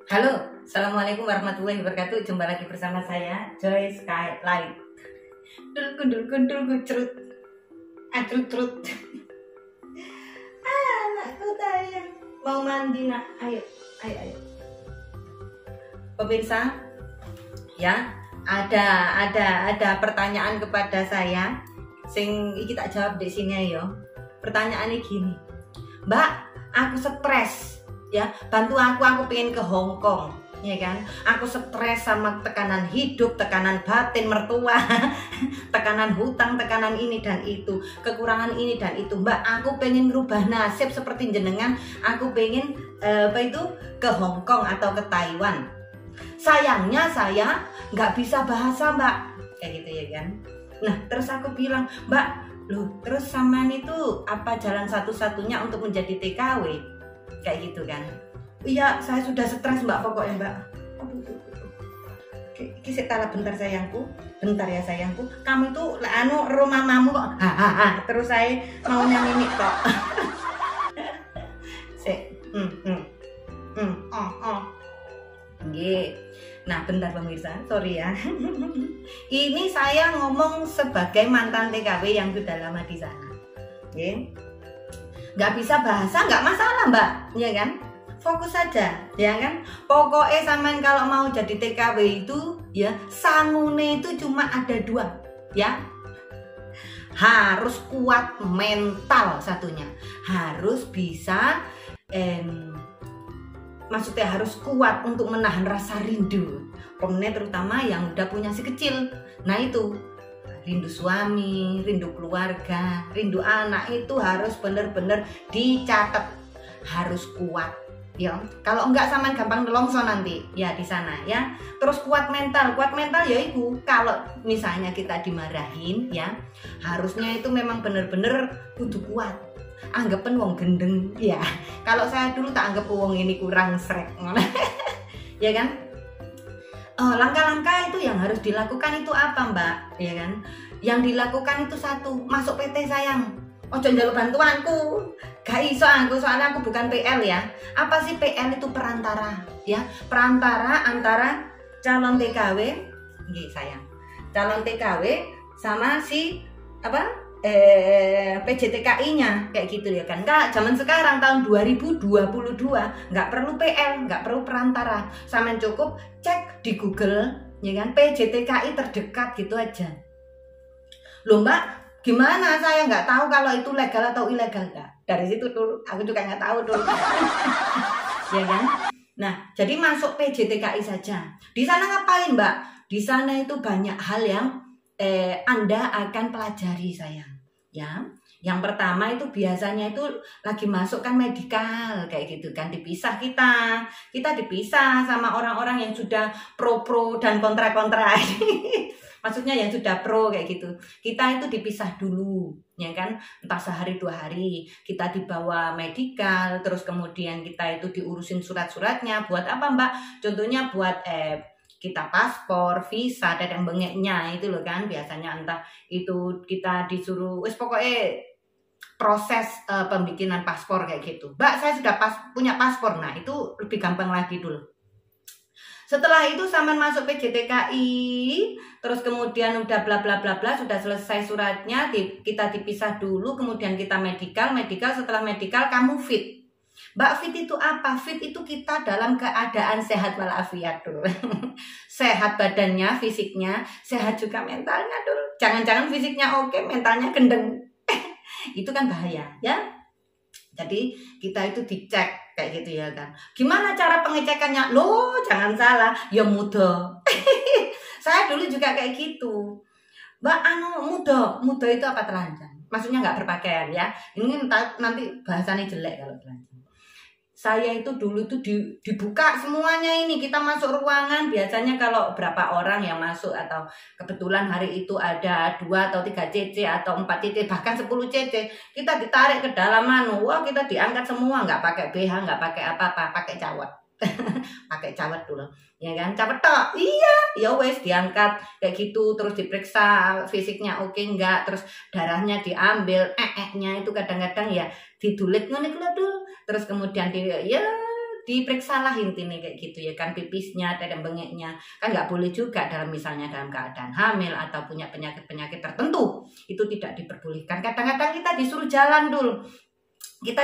Halo, assalamualaikum warahmatullahi wabarakatuh. Jumpa lagi bersama saya Joy Skylight. Dul gucrut, acrut. Anakku sayang, mau mandi nak? Ayo. Pemirsa, ya ada pertanyaan kepada saya. Sing iki tak jawab di sini yo. Pertanyaannya gini, Mbak, aku stres. Ya, bantu aku pengen ke Hong Kong, ya kan? Aku stres sama tekanan hidup, tekanan batin mertua, tekanan hutang, tekanan ini dan itu, kekurangan ini dan itu. Mbak, aku pengen merubah nasib seperti jenengan. Aku pengen ke Hong Kong atau ke Taiwan. Sayangnya saya nggak bisa bahasa, Mbak, kayak gitu ya kan? Nah, terus aku bilang, Mbak, loh, terus samaan itu apa jalan satu-satunya untuk menjadi TKW? Kayak gitu kan. Iya, saya sudah stres Mbak, pokoknya Mbak. Kisah tala bentar sayangku. Bentar ya sayangku. Kamu itu rumah mamu kok. Terus saya mau nyanyi kok. Nah, bentar pemirsa, sorry ya. Ini saya ngomong sebagai mantan TKW yang sudah lama di sana. Nggak bisa bahasa nggak masalah Mbak, ya kan? Fokus saja, ya kan? Pokoknya sampean kalau mau jadi TKW itu, ya sangune itu cuma ada dua, ya. Harus kuat mental satunya, harus bisa, maksudnya harus kuat untuk menahan rasa rindu. Kemudian terutama yang udah punya si kecil, nah itu. Rindu suami, rindu keluarga, rindu anak itu harus benar-benar dicatat, harus kuat, ya. Kalau enggak sampean gampang nelongso nanti, ya di sana, ya. Terus kuat mental ya itu. Kalau misalnya kita dimarahin, ya, harusnya itu memang benar-benar kudu kuat. Anggapan wong gendeng, ya. Kalau saya dulu tak anggap wong ini kurang srek, ya kan? Langkah-langkah itu yang harus dilakukan itu apa Mbak, ya kan? Yang dilakukan itu satu, masuk PT sayang. Ojo njaluk bantuanku, gak iso aku, soalnya aku bukan PL ya. Apa sih PL itu? Perantara, ya, perantara antara calon TKW, sayang, calon TKW sama si PJTKI-nya, kayak gitu ya kan. Kak, zaman sekarang tahun 2022 nggak perlu PL, nggak perlu perantara, sama cukup cek di Google, ya kan, PJTKI terdekat gitu aja. Loh Mbak, gimana saya nggak tahu kalau itu legal atau ilegal? Nggak, dari situ dulu aku juga nggak tahu dulu. Ya kan. Nah, jadi masuk PJTKI saja. Di sana ngapain Mbak? Di sana itu banyak hal yang Anda akan pelajari sayang, ya. Yang pertama itu biasanya itu lagi masuk kan medikal kayak gitu kan, dipisah kita dipisah sama orang-orang yang sudah pro dan kontra. Maksudnya yang sudah pro kayak gitu, kita itu dipisah dulu, ya kan, entah sehari 2 hari kita dibawa medikal, terus kemudian kita itu diurusin surat-suratnya buat apa Mbak? Contohnya buat kita paspor, visa, dan bengeknya itu loh kan, biasanya entah itu kita disuruh pokoknya proses pembikinan paspor kayak gitu. Mbak, saya sudah punya paspor. Nah, itu lebih gampang lagi dulu. Setelah itu sampean masuk PJTKI, terus kemudian udah bla bla bla bla, sudah selesai suratnya, kita dipisah dulu, kemudian kita medikal, setelah medikal kamu fit. Mbak, fit itu apa? Fit itu kita dalam keadaan sehat walafiat dulu. Sehat badannya, fisiknya, sehat juga mentalnya dulu. Jangan-jangan fisiknya oke, mentalnya gendeng. Itu kan bahaya, ya. Jadi kita itu dicek kayak gitu ya kan. Gimana cara pengecekannya? Loh, jangan salah, ya mudah. Saya dulu juga kayak gitu. Mbak, mudah itu apa? Telanjang. Maksudnya nggak berpakaian ya. Ini nanti bahasannya jelek kalau telanjang. Saya itu dulu tuh dibuka semuanya ini, kita masuk ruangan, biasanya kalau berapa orang yang masuk atau kebetulan hari itu ada 2 atau 3 cc atau 4 cc bahkan 10 cc, kita ditarik ke dalam wah kita diangkat semua, nggak pakai BH, nggak pakai apa-apa, pakai cawat. Pakai cawat dulu, ya kan, cawat tok, iya, ya wes diangkat kayak gitu, terus diperiksa fisiknya oke enggak, terus darahnya diambil, nya itu kadang-kadang ya didulit dulu, terus kemudian diperiksalah intinya kayak gitu ya kan, pipisnya, dan bengeknya kan nggak boleh juga misalnya dalam keadaan hamil atau punya penyakit tertentu, itu tidak diperbolehkan. Kadang-kadang kita disuruh jalan dulu, kita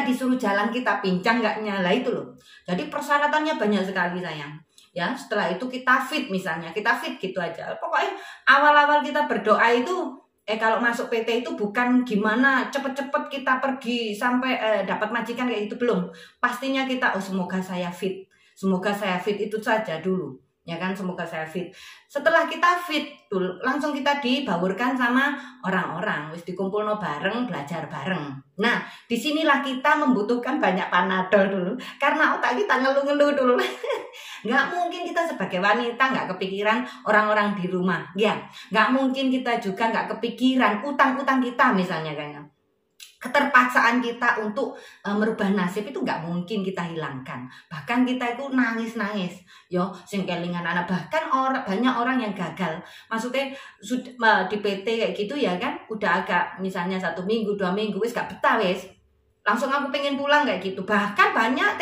pincang nggak nyala itu loh. Jadi persyaratannya banyak sekali sayang. Ya, setelah itu kita fit misalnya, kita fit gitu aja. Pokoknya awal-awal kita berdoa itu kalau masuk PT itu bukan gimana cepet-cepet kita pergi sampai dapat majikan kayak gitu, belum. Pastinya kita semoga saya fit. Semoga saya fit itu saja dulu. Ya kan, semoga saya fit. Setelah kita fit dulu, langsung kita dibaurkan sama orang-orang, wis dikumpulno bareng, belajar bareng. Nah, disinilah kita membutuhkan banyak panadol dulu, karena otak kita ngeluh-ngeluh dulu. Nggak mungkin kita sebagai wanita nggak kepikiran orang-orang di rumah, ya. Nggak mungkin kita juga nggak kepikiran utang-utang kita misalnya kayaknya. Keterpaksaan kita untuk merubah nasib itu nggak mungkin kita hilangkan. Bahkan kita itu nangis-nangis, yo, sing kelingan anak. Bahkan banyak orang yang gagal. Maksudnya di PT kayak gitu ya kan, udah agak misalnya 1 minggu, 2 minggu, wis gak betah wis. Langsung aku pengen pulang kayak gitu. Bahkan banyak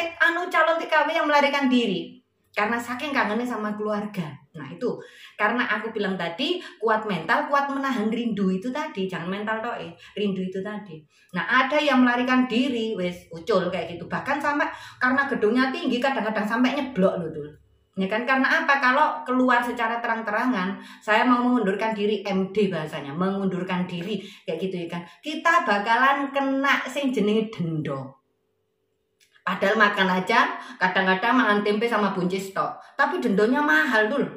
calon TKW yang melarikan diri karena saking kangennya sama keluarga. Nah itu, karena aku bilang tadi, kuat mental, kuat menahan rindu itu tadi. Jangan mental toh, rindu itu tadi. Nah ada yang melarikan diri, wes ucul kayak gitu. Bahkan sampai, karena gedungnya tinggi, kadang-kadang sampai nyeblok loh dulu. Ya kan, karena apa? Kalau keluar secara terang-terangan, saya mau mengundurkan diri, MD bahasanya, mengundurkan diri, kayak gitu ya kan. Kita bakalan kena sing jenenge denda. Padahal makan aja, kadang-kadang makan tempe sama buncis tok. Tapi dendonya mahal dulu.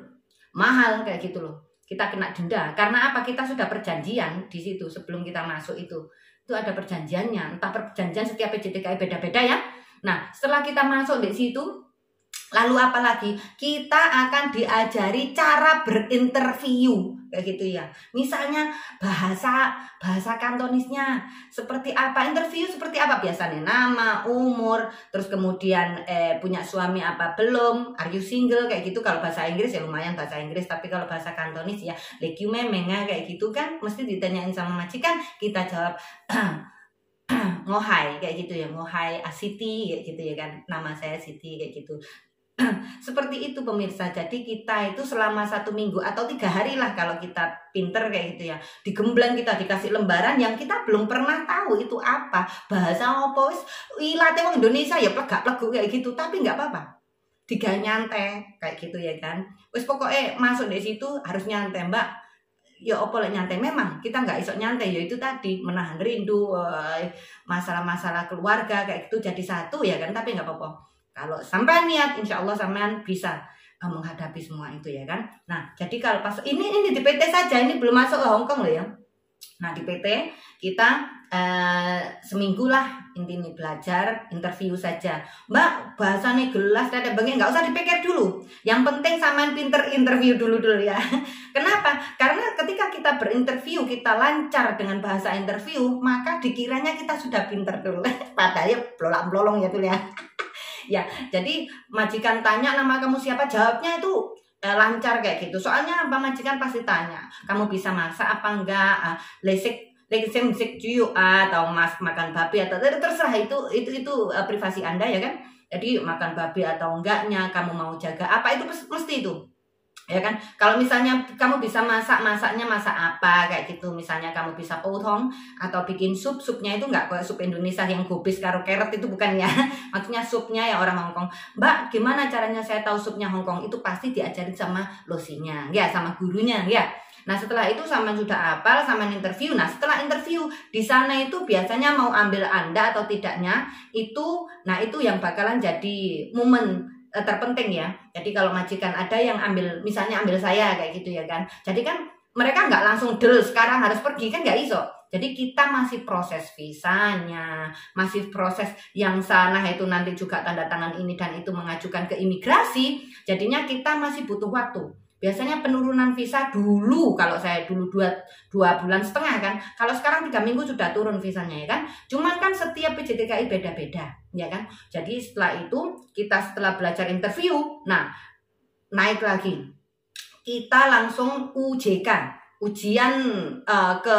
Mahal kayak gitu loh. Kita kena denda. Karena apa? Kita sudah perjanjian di situ sebelum kita masuk itu. Itu ada perjanjiannya. Entah perjanjian setiap PJTKI beda-beda ya. Nah, setelah kita masuk di situ, lalu apa lagi? Kita akan diajari cara berinterview kayak gitu ya. Misalnya bahasa kantonisnya seperti apa, interview seperti apa biasanya, nama, umur, terus kemudian punya suami apa belum, are you single kayak gitu. Kalau bahasa Inggris ya lumayan bahasa Inggris, tapi kalau bahasa kantonis ya leki memengah kayak gitu kan, mesti ditanyain sama majikan, kita jawab ngohai kayak gitu ya, ngohai Siti kayak gitu ya kan, nama saya Siti kayak gitu. Seperti itu pemirsa. Jadi kita itu selama 1 minggu atau 3 hari lah kalau kita pinter kayak gitu ya, digembleng, kita dikasih lembaran yang kita belum pernah tahu itu apa, bahasa apa, wis ilate wong Indonesia ya plegak-plegu kayak gitu, tapi nggak apa-apa, digawe nyantai kayak gitu ya kan. Wis pokoknya masuk di situ harus nyantai mbak. Ya apa lek nyantai, memang kita nggak iso nyantai, ya itu tadi menahan rindu, masalah-masalah keluarga kayak gitu jadi satu ya kan. Tapi nggak apa-apa, kalau sampai niat, insya Allah sampean bisa menghadapi semua itu ya kan. Nah, jadi kalau pas ini di PT saja, ini belum masuk ke Hongkong loh ya. Nah, di PT kita seminggu lah intinya belajar interview saja. Mbak, bahasanya gelas, ada bagian nggak usah dipikir dulu. Yang penting sampean pinter interview dulu ya. Kenapa? Karena ketika kita berinterview, kita lancar dengan bahasa interview, maka dikiranya kita sudah pinter dulu. Padahal ya blolong-blolong ya tuh ya. Ya, jadi majikan tanya nama kamu siapa, jawabnya itu lancar kayak gitu. Soalnya apa, majikan pasti tanya, kamu bisa masak apa enggak, lesik cuyu atau makan babi atau terserah, itu privasi Anda ya kan. Jadi makan babi atau enggaknya, kamu mau jaga apa, itu mesti itu. Ya kan, kalau misalnya kamu bisa masaknya masak apa kayak gitu, misalnya kamu bisa potong atau bikin supnya itu nggak kayak sup Indonesia yang gubis karo carrot, itu bukan ya. Maksudnya supnya ya orang Hongkong. Mbak, gimana caranya saya tahu supnya Hongkong? Itu pasti diajarin sama losinya ya, sama gurunya ya. Nah setelah itu sama sudah hafal, sama interview. Nah setelah interview di sana itu biasanya mau ambil Anda atau tidaknya itu, nah itu yang bakalan jadi momen terpenting ya. Jadi kalau majikan ada yang misalnya ambil saya kayak gitu ya kan, jadi kan mereka nggak langsung sekarang harus pergi kan, nggak iso. Jadi kita masih proses visanya, masih proses yang sana itu nanti juga tanda tangan ini dan itu mengajukan ke imigrasi. Jadinya kita masih butuh waktu. Biasanya penurunan visa dulu, kalau saya dulu 2 bulan setengah kan. Kalau sekarang 3 minggu sudah turun visanya ya kan. Cuman kan setiap PJTKI beda-beda ya kan. Jadi setelah itu kita setelah belajar interview, nah naik lagi. Kita langsung UJK ujian ke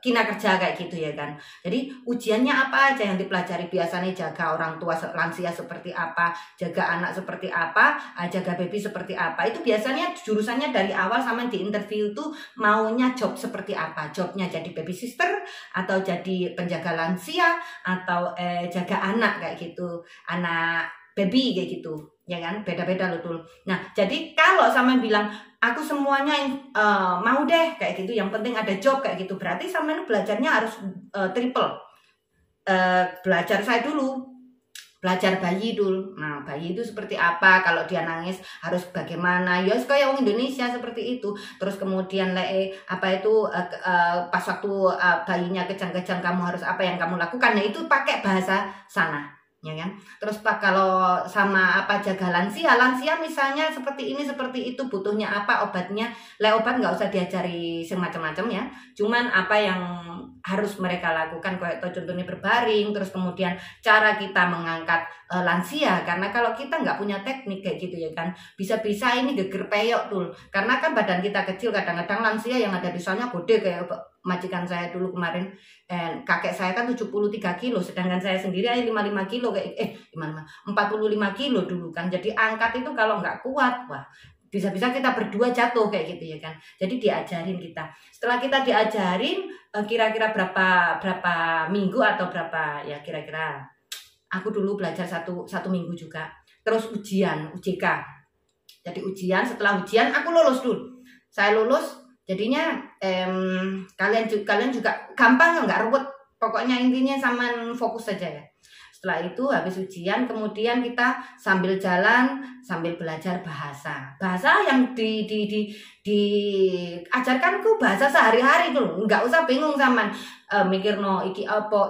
kinerja kayak gitu ya kan. Jadi ujiannya apa aja yang dipelajari, biasanya jaga orang tua lansia seperti apa, jaga anak seperti apa, jaga baby seperti apa. Itu biasanya jurusannya dari awal sama di interview tuh maunya job seperti apa. Jobnya jadi baby sister atau jadi penjaga lansia atau jaga anak kayak gitu, anak baby kayak gitu ya kan, beda-beda loh tuh. Nah jadi kalau sama bilang aku semuanya mau deh kayak gitu, yang penting ada job kayak gitu, berarti sama belajarnya harus triple. Belajar saya dulu, belajar bayi dulu. Nah bayi itu seperti apa, kalau dia nangis harus bagaimana, ya kayak orang Indonesia seperti itu. Terus kemudian apa itu pas waktu bayinya kejang-kejang kamu harus apa yang kamu lakukan, nah itu pakai bahasa sana ya kan. Terus Pak kalau sama apa jaga lansia misalnya seperti ini seperti itu, butuhnya apa obatnya, obat nggak usah diajari semacam-macam ya, cuman apa yang harus mereka lakukan kayak contohnya berbaring. Terus kemudian cara kita mengangkat lansia, karena kalau kita nggak punya teknik kayak gitu ya kan, bisa-bisa ini geger peyok tuh, karena kan badan kita kecil. Kadang-kadang lansia yang ada di sana gede, kayak majikan saya dulu kemarin, kakek saya kan 73 kilo, sedangkan saya sendiri aja 55 kilo kayak 45 kilo dulu kan. Jadi angkat itu kalau nggak kuat, wah bisa-bisa kita berdua jatuh kayak gitu ya kan. Jadi diajarin kita. Setelah kita diajarin kira-kira berapa minggu atau berapa ya, kira-kira aku dulu belajar satu minggu juga. Terus ujian UJK. Jadi ujian, setelah ujian aku lulus dulu. Saya lulus. Jadinya kalian juga gampang, nggak ruwet. Pokoknya intinya sama fokus saja ya. Setelah itu habis ujian, kemudian kita sambil jalan sambil belajar bahasa yang diajarkanku bahasa sehari-hari tuh. Nggak usah bingung sama mikir no iki opo,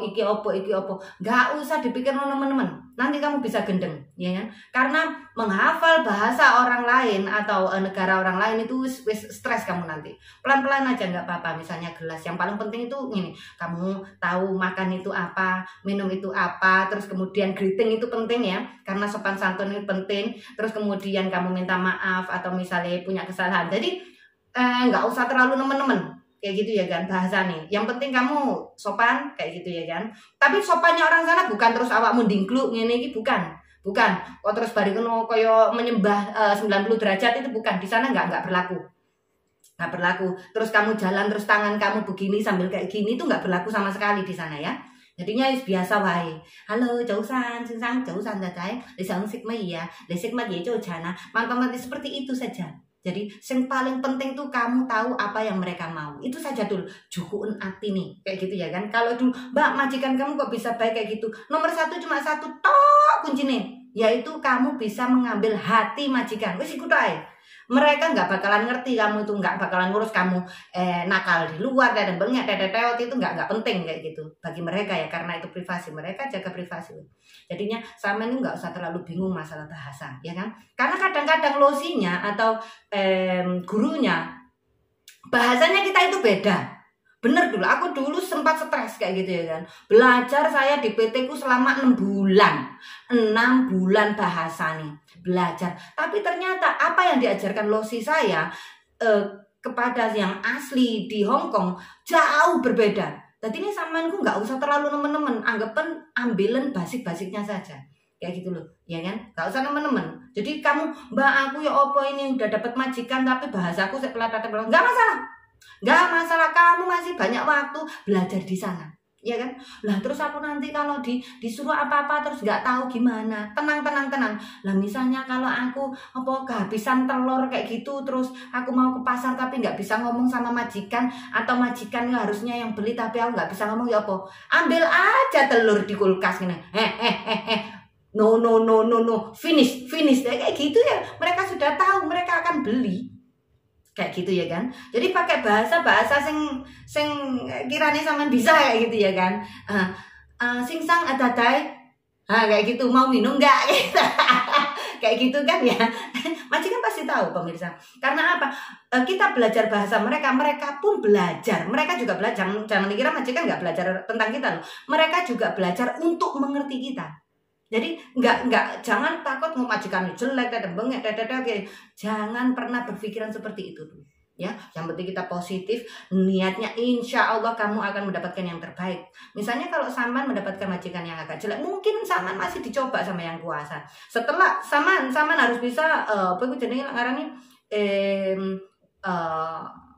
nggak usah dipikir no teman-teman, nanti kamu bisa gendeng ya kan. Karena menghafal bahasa orang lain atau negara orang lain itu stres kamu nanti. Pelan-pelan aja nggak apa-apa. Misalnya gelas, yang paling penting itu ini, kamu tahu makan itu apa, minum itu apa. Terus kemudian greeting itu penting ya, karena sopan santun itu penting. Terus kemudian kamu minta maaf atau misalnya punya kesalahan, jadi nggak usah terlalu nemen-nemen kayak gitu ya kan bahasa nih. Yang penting kamu sopan kayak gitu ya kan. Tapi sopannya orang sana bukan terus awakmu dingkluk ngene iki, bukan. Kok terus barikono koyo menyembah 90 derajat, itu bukan. Di sana nggak berlaku. Nggak berlaku. Terus kamu jalan terus tangan kamu begini sambil kayak gini, itu nggak berlaku sama sekali di sana ya. Jadinya biasa wae. Halo, jausan, sinsang, jausan dadai, lesang sigma ya, lesik ma ye jana. Mantap seperti itu saja. Jadi yang paling penting tuh kamu tahu apa yang mereka mau. Itu saja dulu. Jukuun ati nih. Kayak gitu ya kan. Kalau dulu, Mbak majikan kamu kok bisa baik kayak gitu. Nomor satu cuma satu tok kuncinya. Yaitu kamu bisa mengambil hati majikan. Wis ikut aja. Mereka nggak bakalan ngerti kamu itu, nggak bakalan ngurus kamu nakal di luar dan bengek teteteot, itu nggak penting kayak gitu bagi mereka ya, karena itu privasi, mereka jaga privasi. Jadinya sama ini nggak usah terlalu bingung masalah bahasa ya kan, karena kadang-kadang losinya atau gurunya bahasanya kita itu beda. Bener dulu, aku dulu sempat stres kayak gitu ya kan. Belajar saya di PT ku selama 6 bulan. 6 bulan bahasa nih, belajar. Tapi ternyata apa yang diajarkan losi saya kepada yang asli di Hong Kong jauh berbeda. Jadi ini samanku nggak usah terlalu nemen-nemen, anggapan ambilan basic-basicnya saja. Kayak gitu loh, ya kan? Gak usah teman-teman. Jadi kamu, Mbak aku ya opo ini udah dapat majikan tapi bahasaku sepelata nggak masalah. Nggak masalah, kamu masih banyak waktu belajar di sana, ya kan? Lah terus aku nanti kalau disuruh apa-apa terus nggak tahu gimana, tenang. Lah misalnya kalau aku kehabisan telur kayak gitu, terus aku mau ke pasar tapi nggak bisa ngomong sama majikan, atau majikan harusnya yang beli tapi aku nggak bisa ngomong, ya apa? Ambil aja telur di kulkas gini, no, finish, kayak gitu ya. Mereka sudah tahu, mereka akan beli. Kayak gitu ya kan. Jadi pakai bahasa sing kirane sampean bisa kayak gitu ya kan. Sing sang adadai. Kayak gitu, mau minum enggak gitu. Kayak gitu kan ya. Majikan pasti tahu pemirsa. Karena apa? Kita belajar bahasa mereka pun belajar. Mereka juga belajar. Jangan dikira majikan enggak belajar tentang kita loh. Mereka juga belajar untuk mengerti kita. Jadi jangan takut mau majikan jelek dan bengek, jangan pernah berpikiran seperti itu tuh. ya. Yang penting kita positif, niatnya insya Allah kamu akan mendapatkan yang terbaik. Misalnya kalau Saman mendapatkan majikan yang agak jelek, mungkin Saman masih dicoba sama yang kuasa. Setelah Saman harus bisa apa itu jenenge ngarani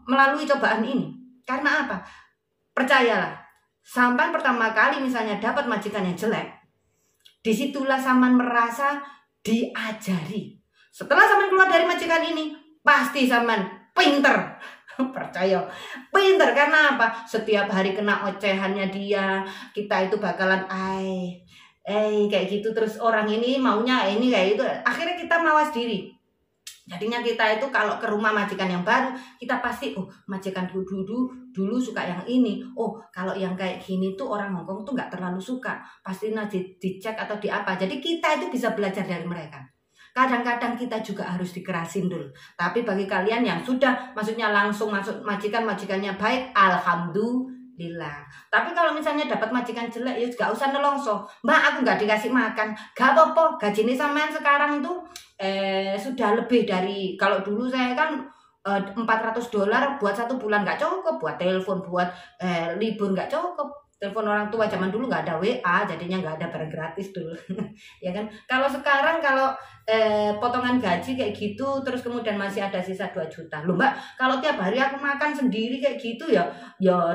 melalui cobaan ini. Karena apa? Percayalah, Saman pertama kali misalnya dapat majikan yang jelek, disitulah Saman merasa diajari. Setelah Saman keluar dari majikan ini, pasti Saman pinter. Percaya, pinter. Karena apa? Setiap hari kena ocehannya dia, kita itu bakalan kayak gitu. Terus orang ini maunya ini kayak itu. Akhirnya kita mawas diri. Jadinya kita itu kalau ke rumah majikan yang baru, kita pasti majikan dulu suka yang ini. Kalau yang kayak gini tuh orang Hongkong tuh nggak terlalu suka. Pasti dicek atau di apa. Jadi kita itu bisa belajar dari mereka. Kadang-kadang kita juga harus dikerasin dulu. Tapi bagi kalian yang sudah maksudnya langsung masuk majikannya baik, alhamdulillah. Tapi kalau misalnya dapat majikan jelek, ya gak usah nelongso. Mbak, aku gak dikasih makan. Gak apa-apa, gajinya sampean sekarang itu sudah lebih dari, kalau dulu saya kan $400 buat 1 bulan gak cukup. Buat telepon, buat libur gak cukup. Telepon orang tua zaman dulu nggak ada WA, jadinya nggak ada barang gratis dulu. Ya kan. Kalau sekarang kalau potongan gaji kayak gitu, terus kemudian masih ada sisa 2 juta. Loh Mbak, kalau tiap hari aku makan sendiri kayak gitu ya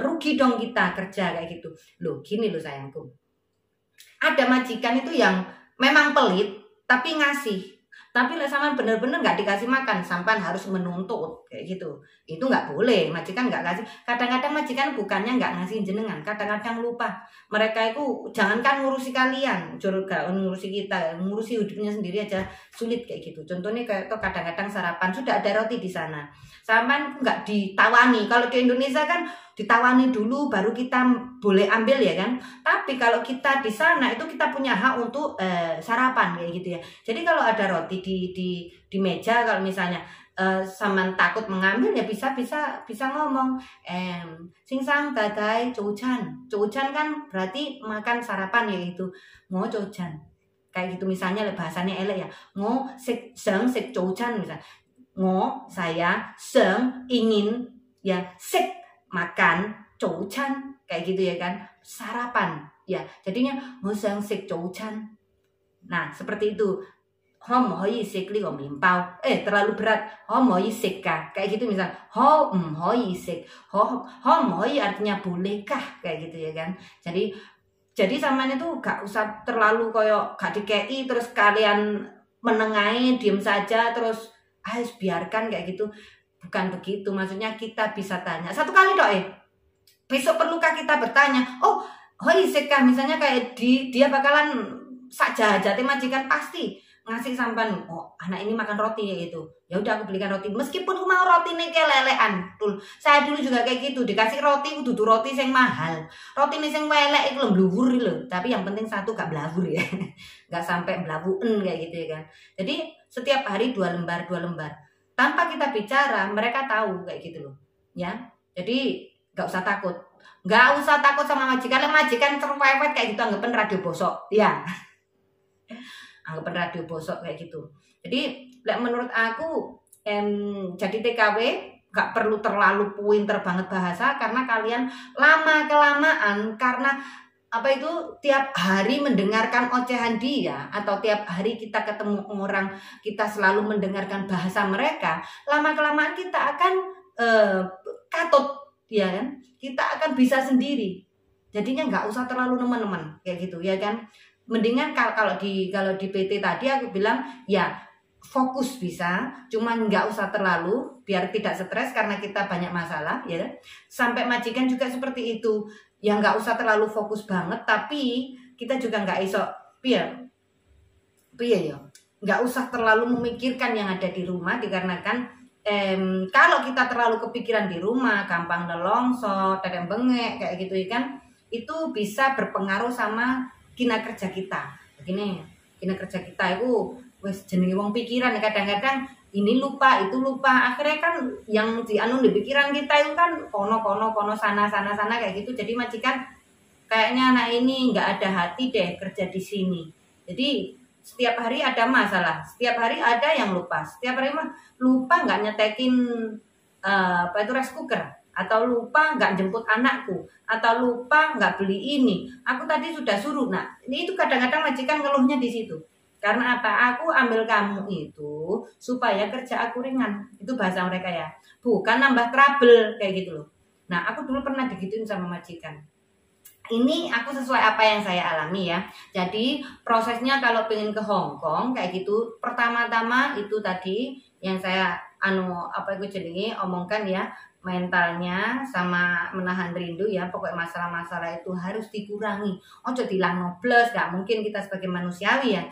rugi dong kita kerja kayak gitu. Loh gini loh sayangku, ada majikan itu yang memang pelit tapi ngasih. Tapi sama bener-bener nggak dikasih makan, sampai harus menuntut kayak gitu. Itu nggak boleh, majikan nggak kasih. Kadang-kadang majikan bukannya nggak ngasih jenengan, kadang-kadang lupa. Mereka itu jangankan ngurusi kalian, gak ngurusi kita, ngurusi hidupnya sendiri aja sulit kayak gitu. Contohnya kayak tuh kadang-kadang sarapan sudah ada roti di sana, sampai nggak ditawani. Kalau di Indonesia kan ditawani dulu baru kita boleh ambil ya kan. Tapi kalau kita di sana itu kita punya hak untuk sarapan kayak gitu ya. Jadi kalau ada roti di meja, kalau misalnya Saman takut mengambil ya bisa ngomong singsang dadai cucan kan berarti makan sarapan ya itu ngo cucan kayak gitu. Misalnya bahasanya elek ya, ngo seng sek cucan, misal ngo saya seng ingin ya sek makan cucan kayak gitu ya kan, sarapan ya, jadinya ngo seng sek cucan. Nah seperti itu. Ho hoi sik li gom bao. Terlalu berat. Ho hoi sik kah? Kayak gitu misal. Ho hoi sik. Ho hoi artinya bolehkah? Kayak gitu ya kan. Jadi Saman itu gak usah terlalu koyo gak dikei terus kalian menengahi diem saja terus biarkan kayak gitu. Bukan begitu. Maksudnya kita bisa tanya. Satu kali dok besok perlukah kita bertanya? Hoi sik kah? Misalnya kayak dia bakalan saja majikan pasti ngasih sampan, anak ini makan roti ya itu. Ya udah aku belikan roti. Meskipun aku mau roti nih kelelean. Saya dulu juga kayak gitu, dikasih roti kudu roti sing mahal. Roti nih sing welek iku mbluwur lho. Tapi yang penting satu gak blawur ya. Gak sampai blawuen kayak gitu ya kan. Jadi setiap hari 2 lembar. Tanpa kita bicara, mereka tahu kayak gitu loh. Ya. Jadi gak usah takut. Gak usah takut sama majikan. Majikan cerewet kayak gitu anggapan radio bosok. Ya. Anggapan radio bosok kayak gitu. Jadi menurut aku jadi TKW gak perlu terlalu pinter banget bahasa, karena kalian lama kelamaan karena apa itu tiap hari mendengarkan ocehan dia, atau tiap hari kita ketemu orang kita selalu mendengarkan bahasa mereka, lama kelamaan kita akan katut ya kan, kita akan bisa sendiri. Jadinya nggak usah terlalu teman-teman kayak gitu ya kan. Mendingan kalau di PT tadi aku bilang ya fokus bisa, cuman nggak usah terlalu biar tidak stres karena kita banyak masalah ya. Sampai majikan juga seperti itu, ya nggak usah terlalu fokus banget, tapi kita juga nggak iso ya nggak usah terlalu memikirkan yang ada di rumah, dikarenakan kalau kita terlalu kepikiran di rumah gampang nelongso, terem bengek kayak gitu kan, itu bisa berpengaruh sama kina kerja kita. Begini, kina kerja kita itu wes jenenge wong pikiran, kadang-kadang ini lupa itu lupa, akhirnya kan yang di pikiran kita itu kan kono sana kayak gitu. Jadi majikan kayaknya anak ini nggak ada hati deh kerja di sini. Jadi setiap hari ada masalah, setiap hari ada yang lupa, setiap hari mah lupa nggak nyetekin apa itu rice cooker, atau lupa nggak jemput anakku, atau lupa nggak beli ini, aku tadi sudah suruh. Nah ini itu kadang-kadang majikan ngeluhnya di situ. Karena apa? Aku ambil kamu itu supaya kerja aku ringan. Itu bahasa mereka ya. Bukan nambah trouble kayak gitu loh. Nah, aku dulu pernah digituin sama majikan. Ini aku sesuai apa yang saya alami ya. Jadi prosesnya kalau pengen ke Hong Kong kayak gitu, pertama-tama itu tadi yang saya apa itu jenenge omongkan ya, mentalnya sama menahan rindu ya. Pokoknya masalah-masalah itu harus dikurangi. Ojo dilang nobles, gak mungkin kita sebagai manusiawi ya.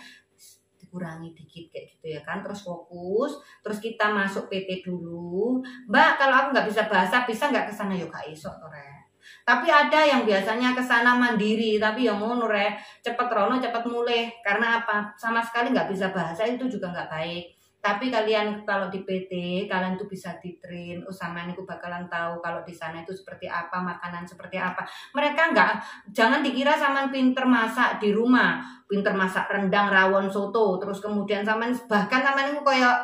Kurangi dikit kayak gitu ya kan, terus fokus, terus kita masuk PT dulu. Mbak, kalau aku nggak bisa bahasa, bisa nggak ke sana? Yo gak iso re. Tapi ada yang biasanya ke sana mandiri, tapi yang ngono re, cepet rono cepet mulih. Karena apa? Sama sekali nggak bisa bahasa, itu juga nggak baik. Tapi kalian kalau di PT, kalian tuh bisa di-train. Sama ini aku bakalan tahu kalau di sana itu seperti apa, makanan seperti apa. Mereka nggak, jangan dikira sama pinter masak di rumah, pinter masak rendang, rawon, soto, terus kemudian sama bahkan sama ini kayak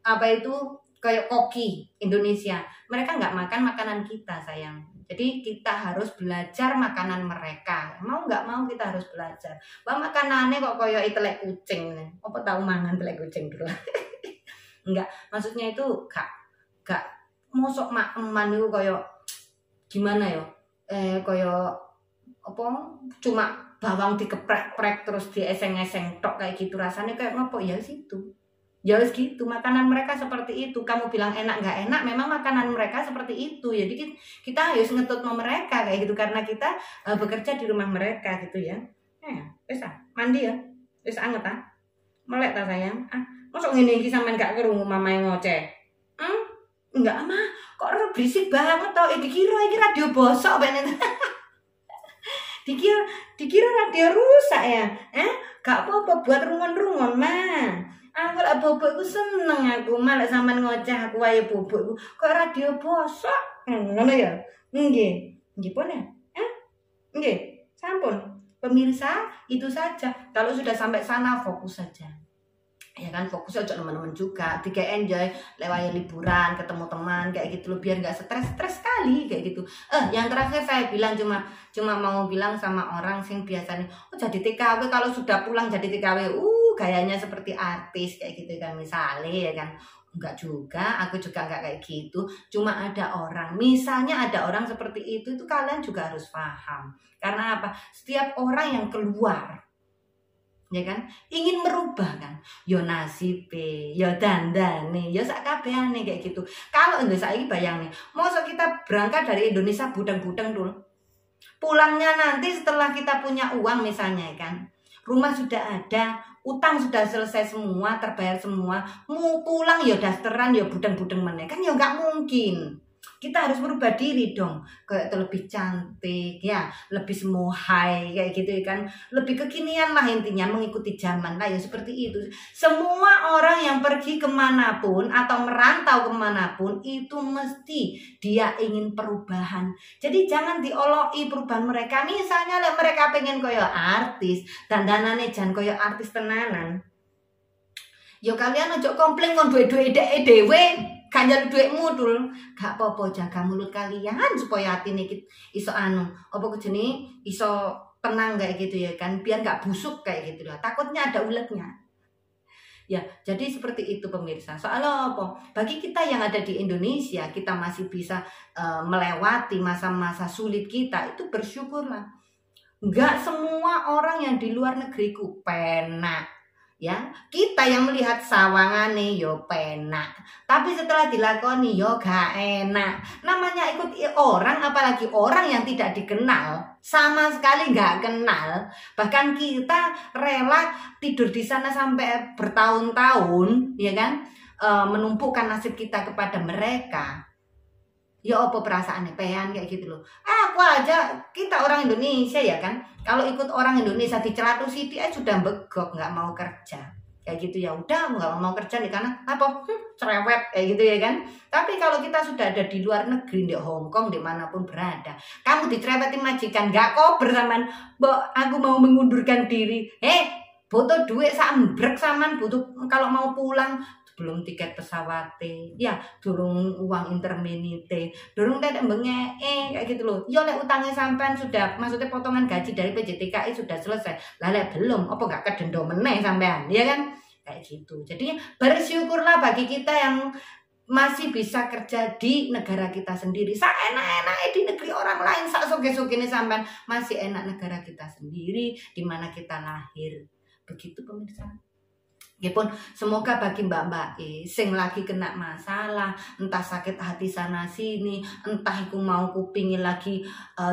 apa itu kayak koki Indonesia. Mereka nggak makan makanan kita sayang. Jadi kita harus belajar makanan mereka. Mau nggak mau kita harus belajar. Bah makanannya kok koyo telek kucing. Apa tahu mangan telek kucing dulu. Enggak, maksudnya itu gak mosok eman itu koyo gimana ya? Koyo apa cuma bawang dikeprek-prek terus dieseng-eseng tok kayak gitu, rasanya kayak ngopo ya situ. Ya wis gitu, makanan mereka seperti itu. Kamu bilang enak nggak enak, memang makanan mereka seperti itu. Jadi kita harus ngetut sama mereka kayak gitu karena kita bekerja di rumah mereka gitu ya. Wis mandi ya. Wis anget ah. Melek ta sayang. Mosok ngene iki sampean gak krungu mamae ngoceh. Enggak mah, kok berisik banget toh. Dikira iki radio bosok ben. dikira radio rusak ya. Gak apa-apa buat rungon-rungon mah. Aku lah bobok aku seneng aku malah sampean ngoceh aku wae bobok kok radio bosok ngono ya. Nggih pun ya. Nggih, sampun. Pemirsa, itu saja. Kalau sudah sampai sana fokus saja. Ya kan, fokus aja teman-teman juga. Tiga enjoy lewat liburan, ketemu teman kayak gitu loh biar nggak stres sekali kayak gitu. Yang terakhir saya bilang cuma mau bilang sama orang sing biasanya jadi TKW kalau sudah pulang jadi TKW gayanya seperti artis kayak gitu kan misalnya ya kan. Enggak juga, aku juga enggak kayak gitu. Cuma ada orang, misalnya ada orang seperti itu kalian juga harus paham. Karena apa? Setiap orang yang keluar, ya kan, ingin merubah kan, yo nasibe, yo dandane, yo sakabehane kayak gitu. Kalau Indonesia ini bayang nih, masa kita berangkat dari Indonesia budang-budang dulu, pulangnya nanti setelah kita punya uang misalnya kan, rumah sudah ada, utang sudah selesai semua, terbayar semua, mau pulang ya dasteran ya budeng-budeng meneh kan ya nggak mungkin. Kita harus merubah diri dong, kayak itu lebih cantik ya, lebih semuhai kayak gitu kan, lebih kekinian lah intinya, mengikuti zaman lah ya seperti itu. Semua orang yang pergi kemanapun atau merantau kemanapun itu mesti dia ingin perubahan. Jadi jangan dioloi perubahan mereka. Misalnya mereka pengen koyo artis, dandanane jan koyo artis tenanan. Yo kalian ojo komplain kon duwe-duwe dhewe. Kanjal duitmu dul, gak apa-apa jaga mulut kalian supaya hati nih iso apa kejene iso tenang kayak gitu ya kan, biar gak busuk kayak gitu lah. Takutnya ada uletnya. Ya, jadi seperti itu pemirsa. Soalnya apa? Bagi kita yang ada di Indonesia, kita masih bisa melewati masa-masa sulit kita, itu bersyukurlah. Gak semua orang yang di luar negeri ku penak. Ya, kita yang melihat sawangane yo penak, tapi setelah dilakoni yo gak enak. Namanya ikut orang, apalagi orang yang tidak dikenal, sama sekali gak kenal. Bahkan kita rela tidur di sana sampai bertahun-tahun, ya kan, menumpukan nasib kita kepada mereka. Ya apa perasaannya pean kayak gitu loh. Aku aja, kita orang Indonesia ya kan, kalau ikut orang Indonesia dicela tuh Siti sudah begok nggak mau kerja kayak gitu ya, udah nggak mau kerja nih karena apa cerewet kayak gitu ya kan. Tapi kalau kita sudah ada di luar negeri, di Hong Kong, dimanapun berada, kamu dicerewetin majikan nggak kober saman, aku mau mengundurkan diri, butuh duit sambrek saman, butuh kalau mau pulang belum tiket pesawate, ya durung uang interminite, durung tetek bengeke kayak gitu loh. Ya lek utangnya sampean sudah, maksudnya potongan gaji dari PJTKI sudah selesai. Lah lek belum, apa gak kedendo meneh sampean, ya kan? Kayak gitu. Jadi bersyukurlah bagi kita yang masih bisa kerja di negara kita sendiri. Enak-enaknya di negeri orang lain, sak soge-sogene sampean, masih enak negara kita sendiri di mana kita lahir. Begitu pemirsa. Ya pun semoga bagi mbak-mbak sing lagi kena masalah, entah sakit hati sana sini, entah iku mau kupingin lagi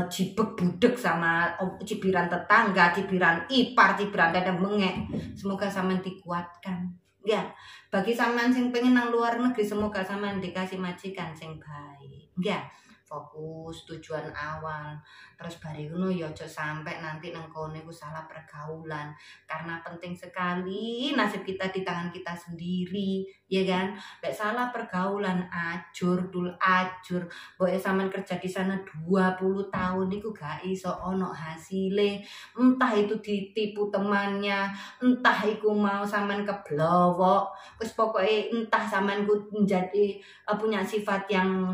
jibek budek sama cibiran tetangga, cibiran ipar, cibiran dadang mengek. Semoga sampean dikuatkan. Ya, bagi sampean sing pengen nang luar negeri, semoga sampean dikasih majikan sing baik. Ya, fokus tujuan awal. Terus bari ngono ya aja sampai nanti nang kono iku salah pergaulan. Karena penting sekali nasib kita di tangan kita sendiri, ya kan? Lek salah pergaulan ajur dul ajur. Boke sampean kerja di sana 20 tahun iku gak iso ono hasile. Entah itu ditipu temannya, entah iku mau sampean keblowok. Wis pokoke entah sampean ku menjadi punya sifat yang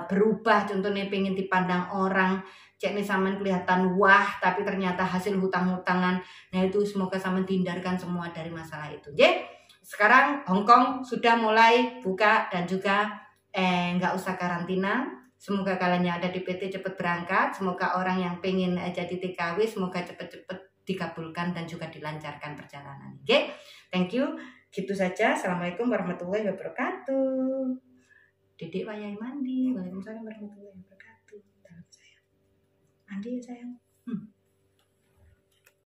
berubah, contohnya pengen dipandang orang, cek nih sampean kelihatan wah tapi ternyata hasil hutang-hutangan. Nah itu semoga sampean dihindarkan semua dari masalah itu. Jadi sekarang Hongkong sudah mulai buka dan juga nggak usah karantina. Semoga kalian yang ada di PT cepat berangkat. Semoga orang yang pengen jadi TKW semoga cepet-cepet dikabulkan dan juga dilancarkan perjalanan. Oke, thank you. Gitu saja. Assalamualaikum warahmatullahi wabarakatuh. Dedek wayai mandi. Waalaikumsalam warahmatullahi wabarakatuh. Mandi ya sayang.